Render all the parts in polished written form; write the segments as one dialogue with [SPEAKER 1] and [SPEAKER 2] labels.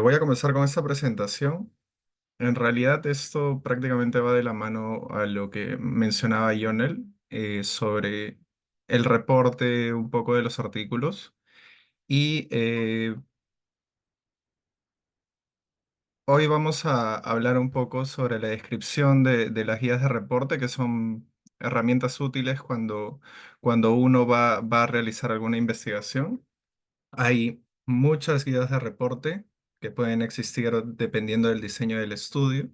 [SPEAKER 1] voy a comenzar con esta presentación. En realidad esto prácticamente va de la mano a lo que mencionaba Lionel sobre el reporte un poco de los artículos. Y hoy vamos a hablar un poco sobre la descripción de las guías de reporte, que son herramientas útiles cuando uno va a realizar alguna investigación. Hay muchas guías de reporte que pueden existir dependiendo del diseño del estudio.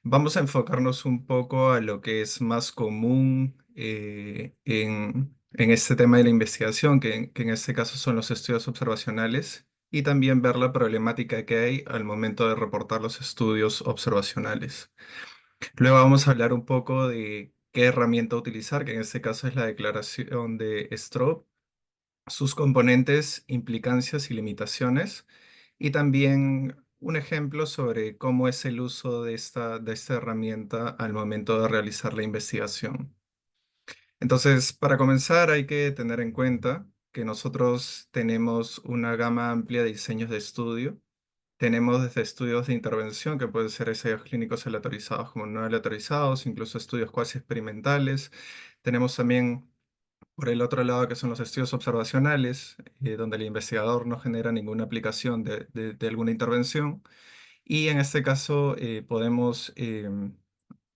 [SPEAKER 1] Vamos a enfocarnos un poco a lo que es más común en este tema de la investigación, que en este caso son los estudios observacionales, y también ver la problemática que hay al momento de reportar los estudios observacionales. Luego vamos a hablar un poco de qué herramienta utilizar, que en este caso es la declaración de Stroop, sus componentes, implicancias y limitaciones, y también un ejemplo sobre cómo es el uso de esta herramienta al momento de realizar la investigación. Entonces, para comenzar, hay que tener en cuenta que nosotros tenemos una gama amplia de diseños de estudio. Tenemos desde estudios de intervención, que pueden ser ensayos clínicos aleatorizados como no aleatorizados, incluso estudios cuasi experimentales. Tenemos también por el otro lado, que son los estudios observacionales, donde el investigador no genera ninguna aplicación de alguna intervención. Y en este caso podemos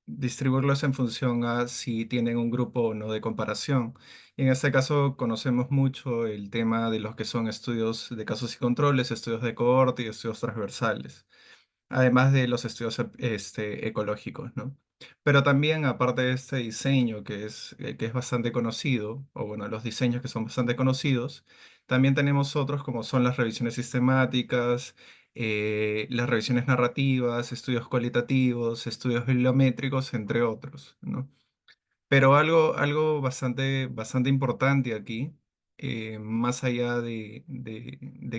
[SPEAKER 1] distribuirlos en función a si tienen un grupo o no de comparación. Y en este caso conocemos mucho el tema de los que son estudios de casos y controles, estudios de cohorte y estudios transversales, además de los estudios ecológicos, ¿no? Pero también, aparte de este diseño que es bastante conocido, o bueno, los diseños que son bastante conocidos, también tenemos otros como son las revisiones sistemáticas, las revisiones narrativas, estudios cualitativos, estudios bibliométricos, entre otros, ¿no? Pero algo bastante importante aquí, más allá de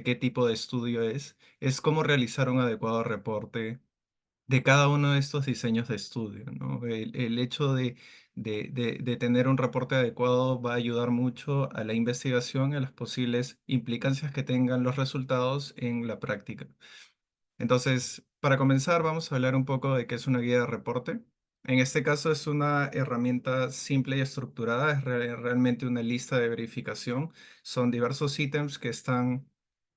[SPEAKER 1] qué tipo de estudio es cómo realizar un adecuado reporte de cada uno de estos diseños de estudio, ¿no? El hecho de tener un reporte adecuado va a ayudar mucho a la investigación y a las posibles implicancias que tengan los resultados en la práctica. Entonces, para comenzar, vamos a hablar un poco de qué es una guía de reporte. En este caso es una herramienta simple y estructurada, es realmente una lista de verificación. Son diversos ítems que están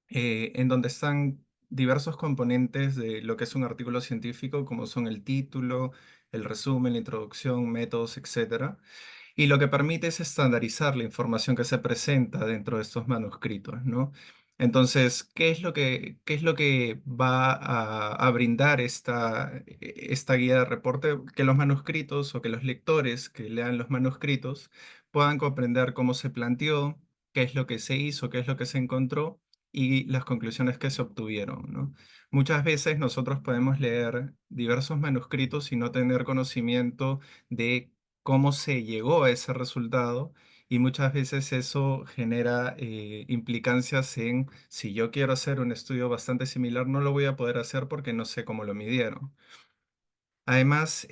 [SPEAKER 1] en donde están diversos componentes de lo que es un artículo científico, como son el título, el resumen, la introducción, métodos, etcétera. Y lo que permite es estandarizar la información que se presenta dentro de estos manuscritos, ¿no? Entonces, ¿qué es lo que va a brindar esta guía de reporte? Que los manuscritos o que los lectores que lean los manuscritos puedan comprender cómo se planteó, qué es lo que se hizo, qué es lo que se encontró y las conclusiones que se obtuvieron, ¿no? Muchas veces nosotros podemos leer diversos manuscritos y no tener conocimiento de cómo se llegó a ese resultado, y muchas veces eso genera implicancias en si yo quiero hacer un estudio bastante similar, no lo voy a poder hacer porque no sé cómo lo midieron. Además,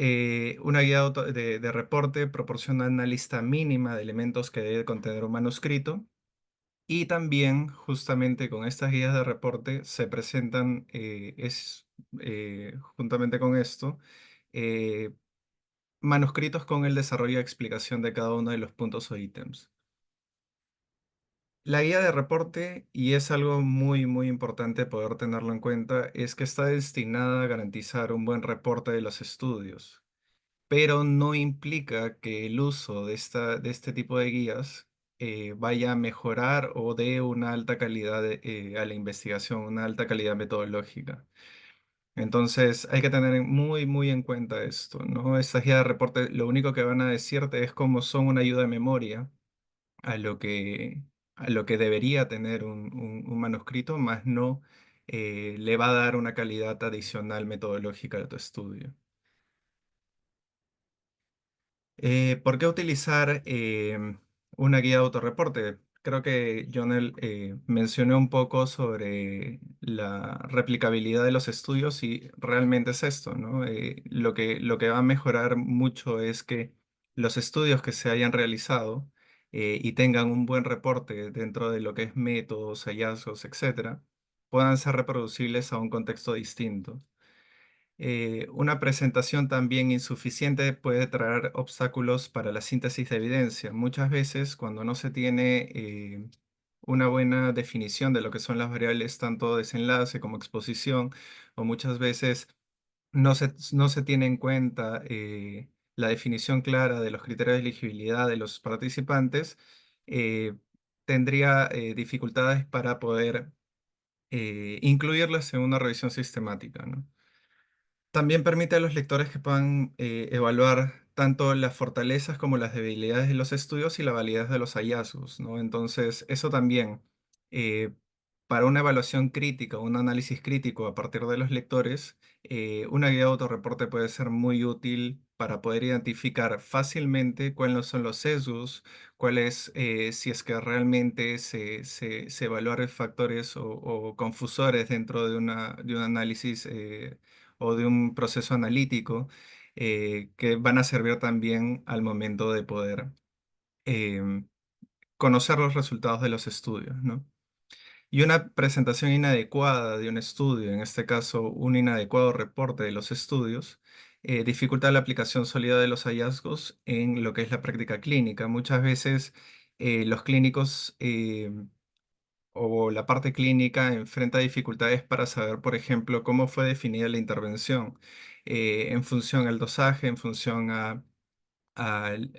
[SPEAKER 1] una guía de reporte proporciona una lista mínima de elementos que debe contener un manuscrito, y también justamente con estas guías de reporte se presentan, juntamente con esto, eh, manuscritos con el desarrollo y explicación de cada uno de los puntos o ítems. La guía de reporte, y es algo muy importante poder tenerlo en cuenta, es que está destinada a garantizar un buen reporte de los estudios, pero no implica que el uso de este tipo de guías vaya a mejorar o dé una alta calidad a la investigación, una alta calidad metodológica. Entonces hay que tener muy en cuenta esto, ¿no? Estas guías de reporte lo único que van a decirte es cómo son una ayuda de memoria a lo que debería tener un manuscrito, más no le va a dar una calidad adicional metodológica a tu estudio. ¿Por qué utilizar una guía de autorreporte? Creo que Jonel mencionó un poco sobre la replicabilidad de los estudios y realmente es esto, ¿no? Lo que va a mejorar mucho es que los estudios que se hayan realizado y tengan un buen reporte dentro de lo que es métodos, hallazgos, etcétera, puedan ser reproducibles a un contexto distinto. Una presentación también insuficiente puede traer obstáculos para la síntesis de evidencia. Muchas veces, cuando no se tiene una buena definición de lo que son las variables, tanto desenlace como exposición, o muchas veces no se tiene en cuenta la definición clara de los criterios de elegibilidad de los participantes, eh, tendría dificultades para poder incluirlas en una revisión sistemática, ¿no? También permite a los lectores que puedan evaluar tanto las fortalezas como las debilidades de los estudios y la validez de los hallazgos, ¿no? Entonces, eso también, eh, para una evaluación crítica, un análisis crítico a partir de los lectores, una guía de autorreporte puede ser muy útil para poder identificar fácilmente cuáles son los sesgos, cuáles, si es que realmente se evaluaron factores o confusores dentro de un análisis. O de un proceso analítico que van a servir también al momento de poder em, conocer los resultados de los estudios, ¿no? Y una presentación inadecuada de un estudio, en este caso un inadecuado reporte de los estudios, dificulta la aplicación sólida de los hallazgos en lo que es la práctica clínica. Muchas veces los clínicos o la parte clínica enfrenta dificultades para saber, por ejemplo, cómo fue definida la intervención en función al dosaje, en función al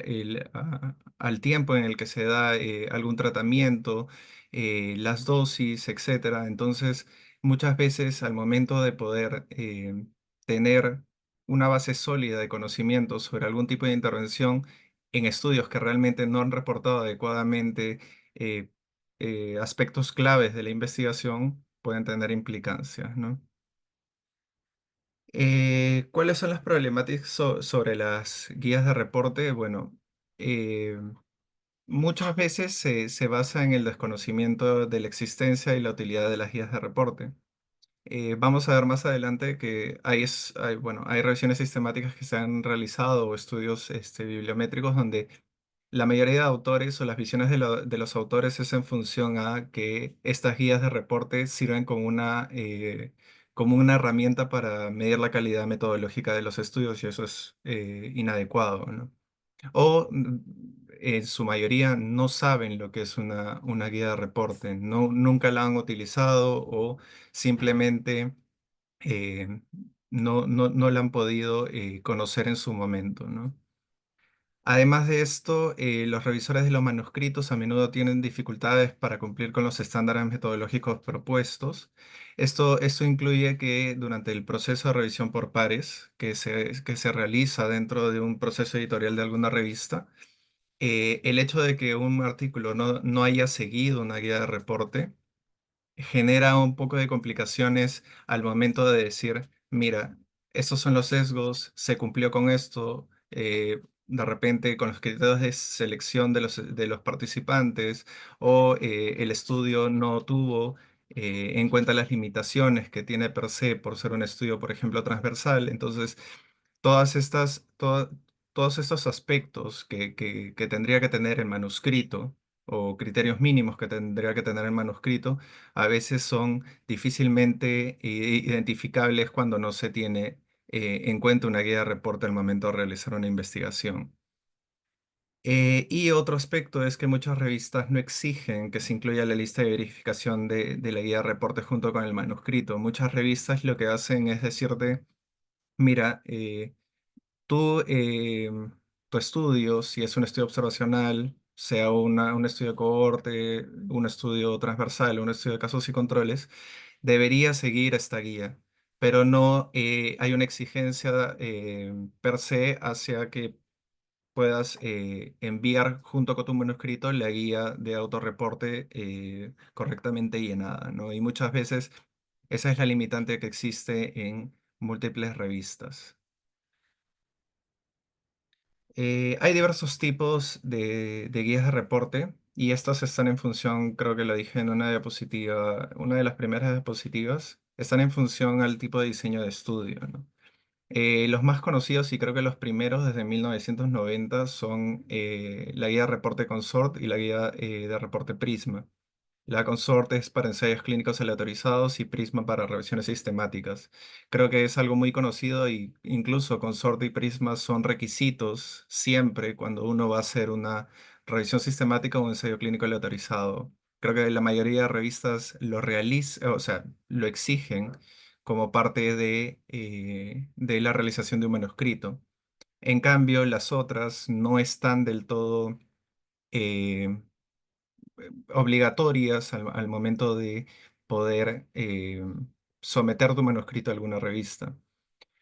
[SPEAKER 1] tiempo en el que se da algún tratamiento, las dosis, etcétera. Entonces, muchas veces al momento de poder tener una base sólida de conocimientos sobre algún tipo de intervención en estudios que realmente no han reportado adecuadamente eh, aspectos claves de la investigación, pueden tener implicancias, ¿no? ¿Cuáles son las problemáticas sobre las guías de reporte? Bueno, eh, muchas veces se basa en el desconocimiento de la existencia y la utilidad de las guías de reporte. Vamos a ver más adelante que bueno, hay revisiones sistemáticas que se han realizado o estudios bibliométricos donde la mayoría de autores o las visiones de los autores es en función a que estas guías de reporte sirven como una herramienta para medir la calidad metodológica de los estudios y eso es inadecuado, ¿no? O en su mayoría no saben lo que es una guía de reporte, no, nunca la han utilizado o simplemente eh, no la han podido conocer en su momento, ¿no? Además de esto, los revisores de los manuscritos a menudo tienen dificultades para cumplir con los estándares metodológicos propuestos. Esto incluye que durante el proceso de revisión por pares que se realiza dentro de un proceso editorial de alguna revista, el hecho de que un artículo no haya seguido una guía de reporte genera un poco de complicaciones al momento de decir, mira, estos son los sesgos, se cumplió con esto, de repente con los criterios de selección de los participantes o el estudio no tuvo en cuenta las limitaciones que tiene per se por ser un estudio, por ejemplo, transversal. Entonces, todas estas, toda- todos estos aspectos que tendría que tener el manuscrito o criterios mínimos que tendría que tener el manuscrito, a veces son difícilmente identificables cuando no se tiene en cuenta una guía de reporte al momento de realizar una investigación. Y otro aspecto es que muchas revistas no exigen que se incluya la lista de verificación de la guía de reporte junto con el manuscrito. Muchas revistas lo que hacen es decirte, mira, Tú, tu estudio, si es un estudio observacional, sea un estudio de cohorte, un estudio transversal, un estudio de casos y controles, debería seguir esta guía, pero no hay una exigencia per se hacia que puedas enviar junto con tu manuscrito la guía de autorreporte correctamente llenada, ¿no? Y muchas veces esa es la limitante que existe en múltiples revistas. Hay diversos tipos de guías de reporte y estos están en función, creo que lo dije en una diapositiva, una de las primeras diapositivas, están en función al tipo de diseño de estudio, ¿no? Los más conocidos y creo que los primeros desde 1990 son la guía de reporte Consort y la guía de reporte Prisma. La Consort es para ensayos clínicos aleatorizados y Prisma para revisiones sistemáticas. Creo que es algo muy conocido y incluso Consort y Prisma son requisitos siempre cuando uno va a hacer una revisión sistemática o un ensayo clínico aleatorizado. Creo que la mayoría de revistas lo realizan, o sea, lo exigen como parte de la realización de un manuscrito. En cambio, las otras no están del todo eh, obligatorias al momento de poder someter tu manuscrito a alguna revista.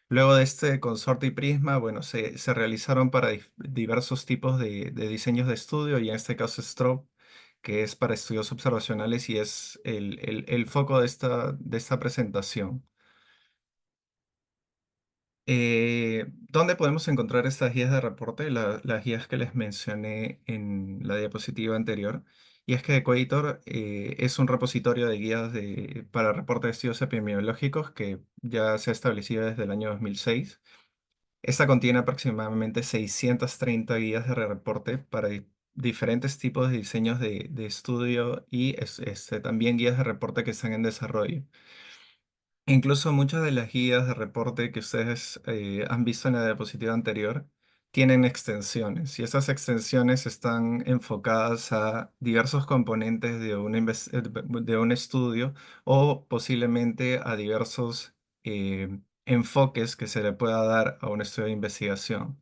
[SPEAKER 1] Luego de este consorte y prisma, bueno, se realizaron para diversos tipos de diseños de estudio y en este caso Strobe, que es para estudios observacionales y es el foco de esta presentación. ¿Dónde podemos encontrar estas guías de reporte? Las guías que les mencioné en la diapositiva anterior. Y es que Equator es un repositorio de guías para reporte de estudios epidemiológicos que ya se ha establecido desde el año 2006. Esta contiene aproximadamente 630 guías de reporte para diferentes tipos de diseños de estudio y también guías de reporte que están en desarrollo. Incluso muchas de las guías de reporte que ustedes han visto en la diapositiva anterior tienen extensiones y esas extensiones están enfocadas a diversos componentes de un estudio o posiblemente a diversos enfoques que se le pueda dar a un estudio de investigación.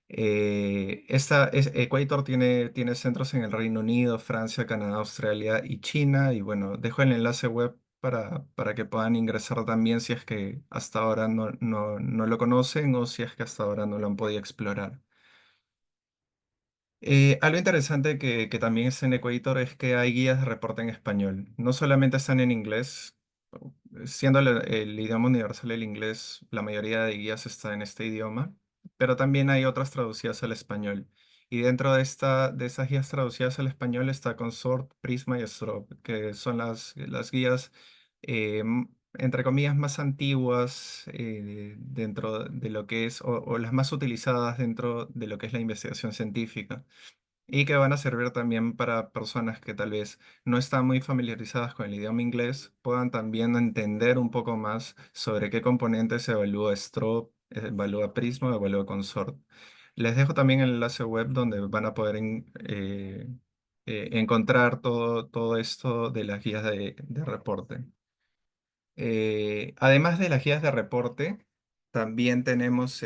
[SPEAKER 1] Equator tiene centros en el Reino Unido, Francia, Canadá, Australia y China. Y bueno, dejo el enlace web para que puedan ingresar también si es que hasta ahora no lo conocen o si es que hasta ahora no lo han podido explorar. Algo interesante que también es en Equator es que hay guías de reporte en español. No solamente están en inglés, siendo el idioma universal el inglés, la mayoría de guías está en este idioma, pero también hay otras traducidas al español. Y dentro de esas guías traducidas al español está Consort, Prisma y Strobe, que son las guías, entre comillas, más antiguas dentro de lo que es, o las más utilizadas dentro de lo que es la investigación científica y que van a servir también para personas que tal vez no están muy familiarizadas con el idioma inglés, puedan también entender un poco más sobre qué componentes evalúa Strobe, evalúa Prisma o evalúa Consort. Les dejo también el enlace web donde van a poder encontrar todo esto de las guías de reporte. Además de las guías de reporte, también tenemos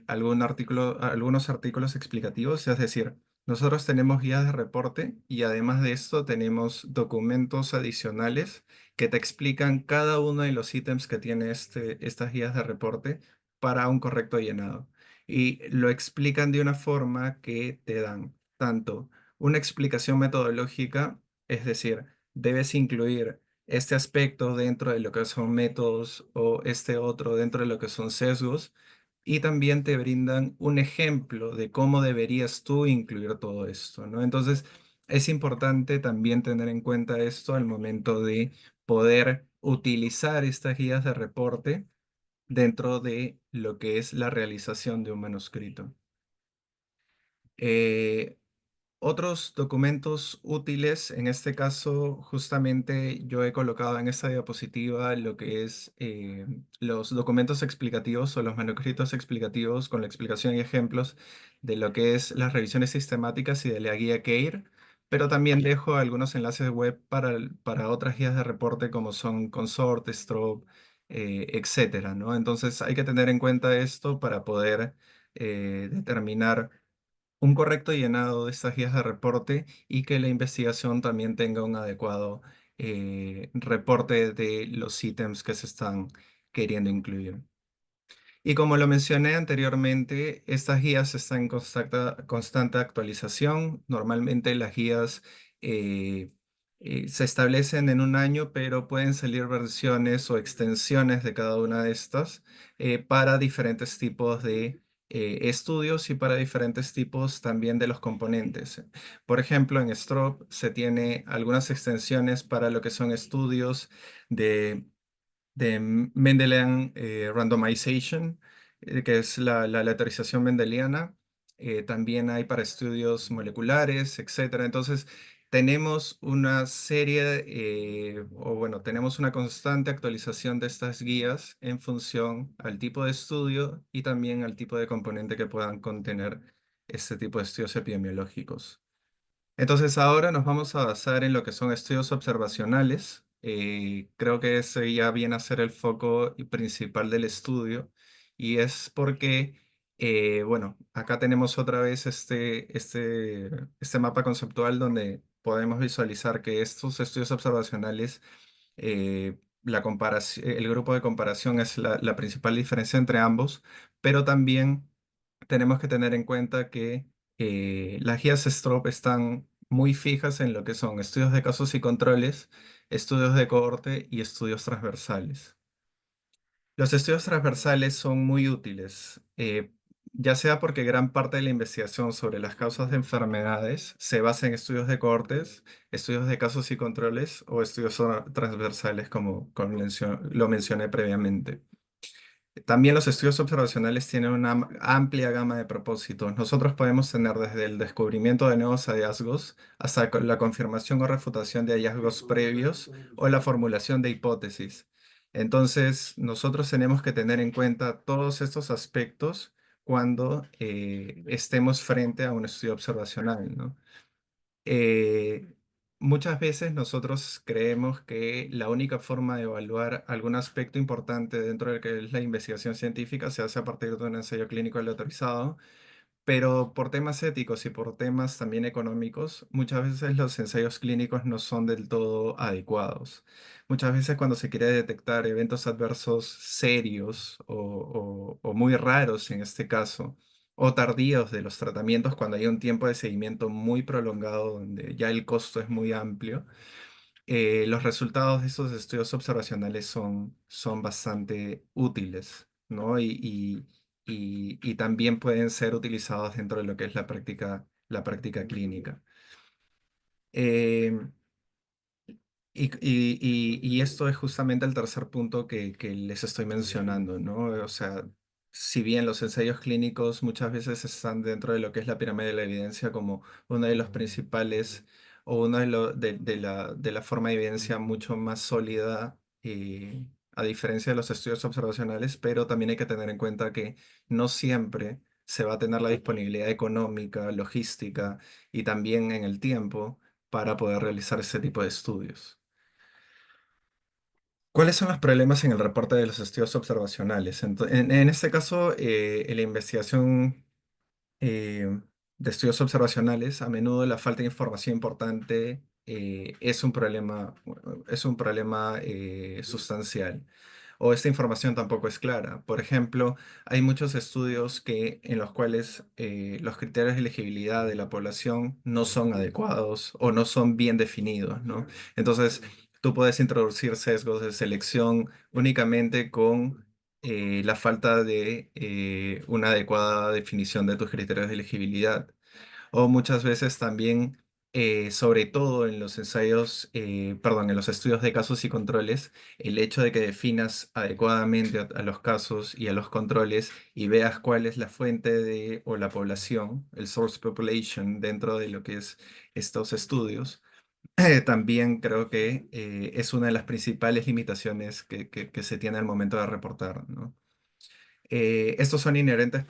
[SPEAKER 1] algunos artículos explicativos, es decir, nosotros tenemos guías de reporte y además de esto tenemos documentos adicionales que te explican cada uno de los ítems que tiene estas guías de reporte para un correcto llenado. Y lo explican de una forma que te dan tanto una explicación metodológica, es decir, debes incluir este aspecto dentro de lo que son métodos o este otro dentro de lo que son sesgos y también te brindan un ejemplo de cómo deberías tú incluir todo esto, ¿no? Entonces, es importante también tener en cuenta esto al momento de poder utilizar estas guías de reporte dentro de lo que es la realización de un manuscrito. Eh, Otros documentos útiles, en este caso, justamente yo he colocado en esta diapositiva lo que es los documentos explicativos o los manuscritos explicativos con la explicación y ejemplos de lo que es las revisiones sistemáticas y de la guía CAIR, pero también dejo algunos enlaces web para otras guías de reporte como son Consort, Strobe, etcétera, ¿no? Entonces hay que tener en cuenta esto para poder determinar un correcto llenado de estas guías de reporte y que la investigación también tenga un adecuado reporte de los ítems que se están queriendo incluir. Y como lo mencioné anteriormente, estas guías están en constante actualización. Normalmente las guías eh, se establecen en un año, pero pueden salir versiones o extensiones de cada una de estas para diferentes tipos de estudios y para diferentes tipos también de los componentes. Por ejemplo, en Strobe se tiene algunas extensiones para lo que son estudios de Mendelian Randomization, que es la aleatorización mendeliana. También hay para estudios moleculares, etcétera. Entonces, Tenemos una serie, o bueno, tenemos una constante actualización de estas guías en función al tipo de estudio y también al tipo de componente que puedan contener este tipo de estudios epidemiológicos. Entonces ahora nos vamos a basar en lo que son estudios observacionales. Creo que ese ya viene a ser el foco principal del estudio y es porque, bueno, acá tenemos otra vez este mapa conceptual donde podemos visualizar que estos estudios observacionales, el grupo de comparación es la principal diferencia entre ambos, pero también tenemos que tener en cuenta que las guías STROP están muy fijas en lo que son estudios de casos y controles, estudios de cohorte y estudios transversales. Los estudios transversales son muy útiles, ya sea porque gran parte de la investigación sobre las causas de enfermedades se basa en estudios de cohortes, estudios de casos y controles o estudios transversales, como lo mencioné previamente. También los estudios observacionales tienen una amplia gama de propósitos. Nosotros podemos tener desde el descubrimiento de nuevos hallazgos hasta la confirmación o refutación de hallazgos previos o la formulación de hipótesis. Entonces, nosotros tenemos que tener en cuenta todos estos aspectos cuando estemos frente a un estudio observacional, ¿no? Eh, Muchas veces nosotros creemos que la única forma de evaluar algún aspecto importante dentro de lo que es la investigación científica se hace a partir de un ensayo clínico aleatorizado, pero por temas éticos y por temas también económicos, muchas veces los ensayos clínicos no son del todo adecuados. Muchas veces cuando se quiere detectar eventos adversos serios o muy raros en este caso, o tardíos de los tratamientos cuando hay un tiempo de seguimiento muy prolongado donde ya el costo es muy amplio, los resultados de estos estudios observacionales son bastante útiles, ¿no? Y también pueden ser utilizados dentro de lo que es la práctica clínica. Em, y esto es justamente el tercer punto que les estoy mencionando, ¿no? O sea, si bien los ensayos clínicos muchas veces están dentro de lo que es la pirámide de la evidencia como uno de los principales o uno de la forma de evidencia mucho más sólida, a diferencia de los estudios observacionales, pero también hay que tener en cuenta que no siempre se va a tener la disponibilidad económica, logística y también en el tiempo para poder realizar ese tipo de estudios. ¿Cuáles son los problemas en el reporte de los estudios observacionales? En este caso, en la investigación eh, de estudios observacionales, a menudo la falta de información importante es un problema sustancial. O esta información tampoco es clara. Por ejemplo, hay muchos estudios en los cuales los criterios de elegibilidad de la población no son adecuados o no son bien definidos, ¿no? Entonces, tú puedes introducir sesgos de selección únicamente con la falta de una adecuada definición de tus criterios de elegibilidad. O muchas veces también, sobre todo en los perdón, en los estudios de casos y controles, el hecho de que definas adecuadamente a los casos y a los controles y veas cuál es la fuente o la población, el source population dentro de lo que es estos estudios, también creo que es una de las principales limitaciones que se tiene al momento de reportar, ¿no? Estos son inherentemente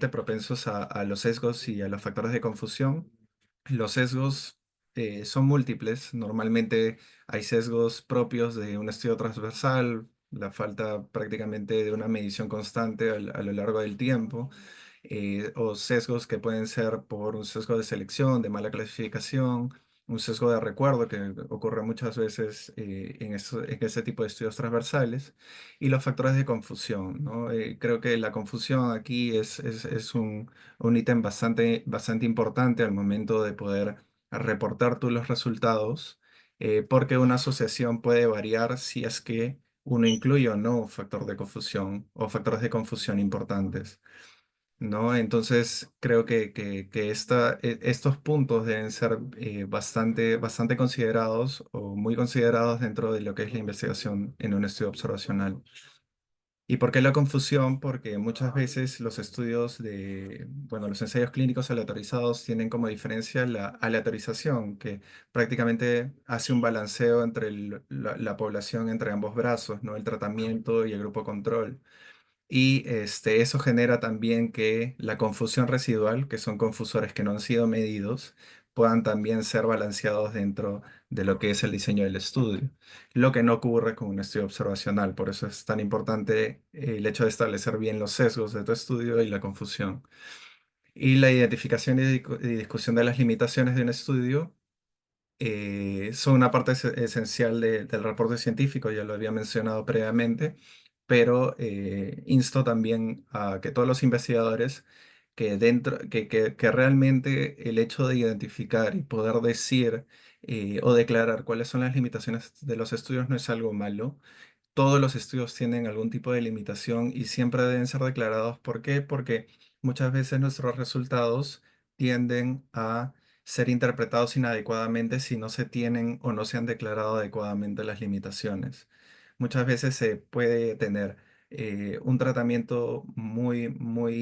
[SPEAKER 1] propensos a los sesgos y a los factores de confusión. Los sesgos son múltiples. Normalmente hay sesgos propios de un estudio transversal, la falta prácticamente de una medición constante a lo largo del tiempo, o sesgos que pueden ser por un sesgo de selección, de mala clasificación, un sesgo de recuerdo que ocurre muchas veces en ese tipo de estudios transversales, y los factores de confusión, ¿no? Creo que la confusión aquí es un ítem bastante importante al momento de poder reportar tú los resultados, porque una asociación puede variar si es que uno incluye o no un factor de confusión o factores de confusión importantes, ¿no? Entonces, creo que estos puntos deben ser bastante considerados o muy considerados dentro de lo que es la investigación en un estudio observacional. ¿Y por qué la confusión? Porque muchas veces los estudios de, bueno, los ensayos clínicos aleatorizados tienen como diferencia la aleatorización, que prácticamente hace un balanceo entre la población entre ambos brazos, ¿no? El tratamiento y el grupo control. Y eso genera también que la confusión residual, que son confusores que no han sido medidos, puedan también ser balanceados dentro de lo que es el diseño del estudio, lo que no ocurre con un estudio observacional. Por eso es tan importante el hecho de establecer bien los sesgos de tu estudio y la confusión. Y la identificación y discusión de las limitaciones de un estudio son una parte esencial del reporte científico, ya lo había mencionado previamente, pero insto también a que todos los investigadores que realmente el hecho de identificar y poder decir o declarar cuáles son las limitaciones de los estudios no es algo malo. Todos los estudios tienen algún tipo de limitación y siempre deben ser declarados. ¿Por qué? Porque muchas veces nuestros resultados tienden a ser interpretados inadecuadamente si no se tienen o no se han declarado adecuadamente las limitaciones. Muchas veces se puede tener un tratamiento muy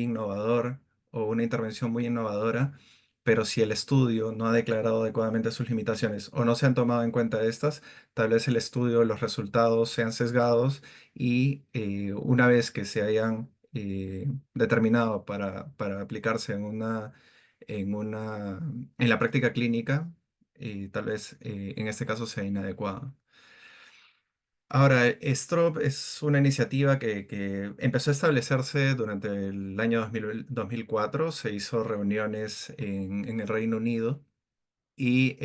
[SPEAKER 1] innovador o una intervención muy innovadora, pero si el estudio no ha declarado adecuadamente sus limitaciones o no se han tomado en cuenta estas, tal vez el estudio, los resultados sean sesgados y una vez que se hayan determinado para aplicarse en la práctica clínica, tal vez en este caso sea inadecuado. Ahora, STROB es una iniciativa que empezó a establecerse durante el año 2004. Se hizo reuniones en el Reino Unido y,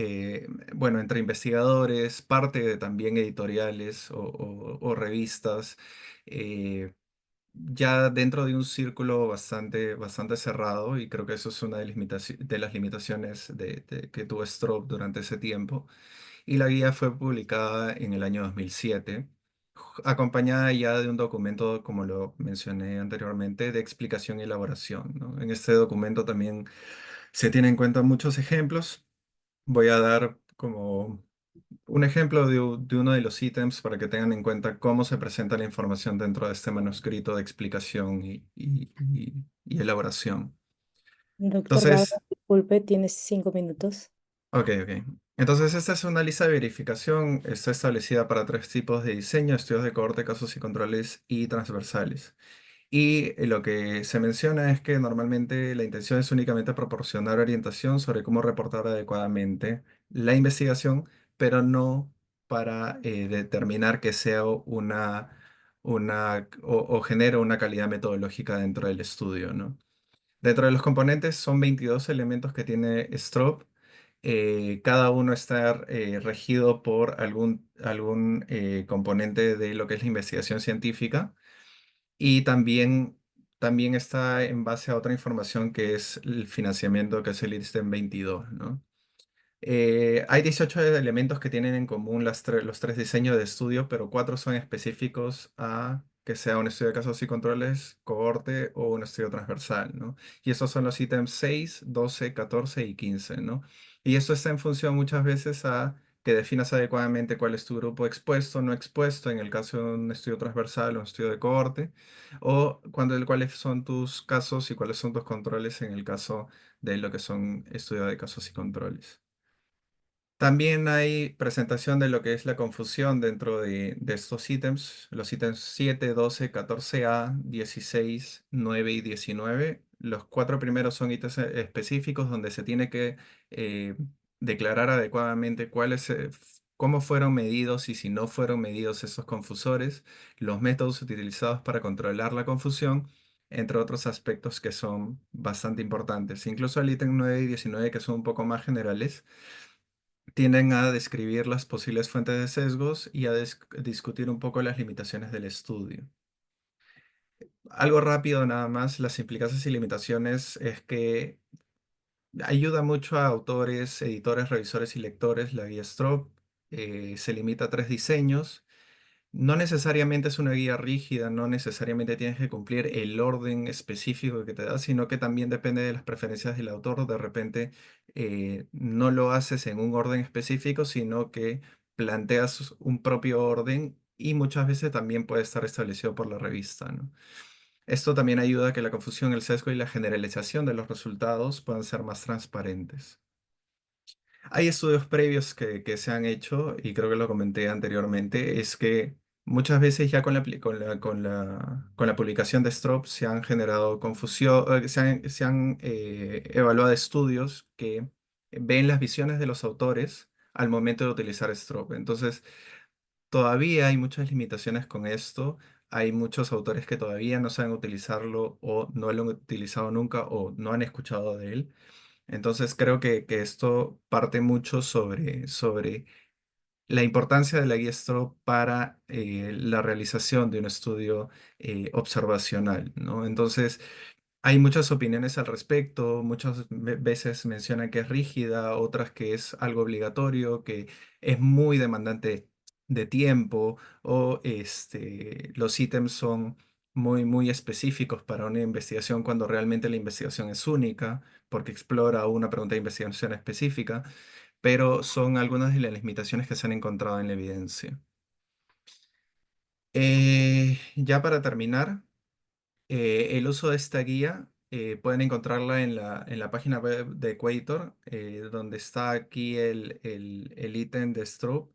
[SPEAKER 1] bueno, entre investigadores, parte de también editoriales o revistas, eh, ya dentro de un círculo bastante cerrado, y creo que eso es una de las limitaciones que tuvo Strobe durante ese tiempo. Y la guía fue publicada en el año 2007, acompañada ya de un documento, como lo mencioné anteriormente, de explicación y elaboración, ¿no? En este documento también se tienen en cuenta muchos ejemplos. Voy a dar como un ejemplo de uno de los ítems para que tengan en cuenta cómo se presenta la información dentro de este manuscrito de explicación y elaboración.
[SPEAKER 2] Doctor Laura,
[SPEAKER 1] Entonces,
[SPEAKER 2] disculpe, tienes 5 minutos.
[SPEAKER 1] ok. Entonces, esta es una lista de verificación. Está establecida para tres tipos de diseño: estudios de cohorte, casos y controles y transversales. Y lo que se menciona es que normalmente la intención es únicamente proporcionar orientación sobre cómo reportar adecuadamente la investigación, pero no para determinar que sea o genere una calidad metodológica dentro del estudio, ¿no? Dentro de los componentes son 22 elementos que tiene Strobe. Cada uno está regido por algún componente de lo que es la investigación científica, y también está en base a otra información que es el financiamiento, que es el IRSTEM 22, ¿no? Hay 18 elementos que tienen en común los tres diseños de estudio, pero cuatro son específicos a que sea un estudio de casos y controles, cohorte o un estudio transversal, ¿no? Y esos son los ítems 6, 12, 14 y 15, ¿no? Y esto está en función muchas veces a que definas adecuadamente cuál es tu grupo expuesto, no expuesto, en el caso de un estudio transversal o un estudio de cohorte, o cuáles son tus casos y cuáles son tus controles en el caso de lo que son estudios de casos y controles. También hay presentación de lo que es la confusión dentro de estos ítems, los ítems 7, 12, 14A, 16, 9 y 19. Los cuatro primeros son ítems específicos donde se tiene que eh, declarar adecuadamente cómo fueron medidos y si no fueron medidos esos confusores, los métodos utilizados para controlar la confusión, entre otros aspectos que son bastante importantes. Incluso el ítem 9 y 19, que son un poco más generales, tienden a describir las posibles fuentes de sesgos y a discutir un poco las limitaciones del estudio. Algo rápido nada más, las implicancias y limitaciones es que ayuda mucho a autores, editores, revisores y lectores. La guía Strobe se limita a tres diseños. No necesariamente es una guía rígida, no necesariamente tienes que cumplir el orden específico que te da, sino que también depende de las preferencias del autor. De repente no lo haces en un orden específico, sino que planteas un propio orden y muchas veces también puede estar establecido por la revista, ¿no? Esto también ayuda a que la confusión, el sesgo y la generalización de los resultados puedan ser más transparentes. Hay estudios previos que se han hecho, y creo que lo comenté anteriormente, es que muchas veces ya con la publicación de Stroop se han generado confusión, se han evaluado estudios que ven las visiones de los autores al momento de utilizar Stroop. Entonces, todavía hay muchas limitaciones con esto. Hay muchos autores que todavía no saben utilizarlo o no lo han utilizado nunca o no han escuchado de él. Entonces creo que esto parte mucho sobre la importancia de la guía Stroop para la realización de un estudio observacional, ¿no? Entonces, hay muchas opiniones al respecto, muchas veces mencionan que es rígida, otras que es algo obligatorio, que es muy demandante de tiempo o los ítems son muy específicos para una investigación cuando realmente la investigación es única porque explora una pregunta de investigación específica, pero son algunas de las limitaciones que se han encontrado en la evidencia. Ya para terminar. El uso de esta guía pueden encontrarla en la página web de Equator, donde está aquí el ítem de Stroop.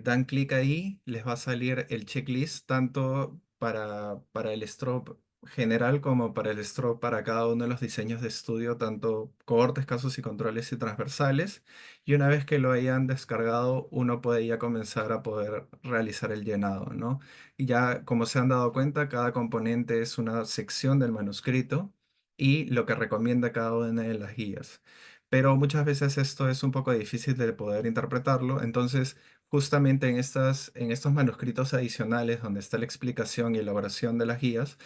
[SPEAKER 1] Dan clic ahí, les va a salir el checklist tanto para el strobe general como para el strobe para cada uno de los diseños de estudio, tanto cohortes, casos y controles y transversales. Y una vez que lo hayan descargado, uno puede ya comenzar a poder realizar el llenado, ¿no? Y ya como se han dado cuenta, cada componente es una sección del manuscrito y lo que recomienda cada una de las guías. Pero muchas veces esto es un poco difícil de poder interpretarlo, entonces justamente en estos manuscritos adicionales donde está la explicación y elaboración de las guías,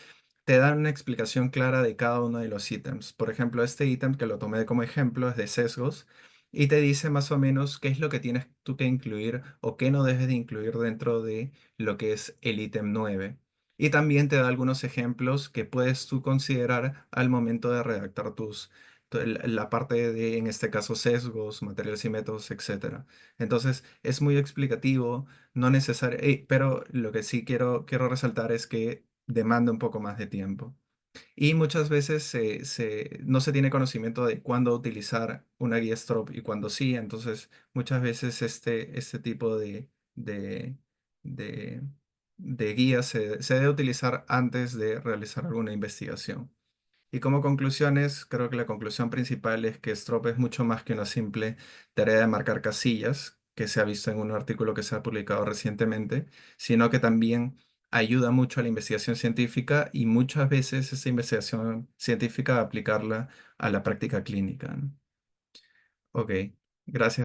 [SPEAKER 1] te dan una explicación clara de cada uno de los ítems. Por ejemplo, este ítem que lo tomé como ejemplo es de sesgos y te dice más o menos qué es lo que tienes tú que incluir o qué no debes de incluir dentro de lo que es el ítem 9. Y también te da algunos ejemplos que puedes tú considerar al momento de redactar la parte de, en este caso, sesgos, materiales y métodos, etcétera. Entonces, es muy explicativo, no necesario, pero lo que sí quiero resaltar es que demanda un poco más de tiempo. Y muchas veces no se tiene conocimiento de cuándo utilizar una guía Stroop y cuándo sí. Entonces, muchas veces este tipo de, de, de guía se debe utilizar antes de realizar alguna investigación. Y como conclusiones, creo que la conclusión principal es que Stroop es mucho más que una simple tarea de marcar casillas, que se ha visto en un artículo que se ha publicado recientemente, sino que también ayuda mucho a la investigación científica y muchas veces esa investigación científica aplicarla a la práctica clínica, ¿no? Ok, gracias.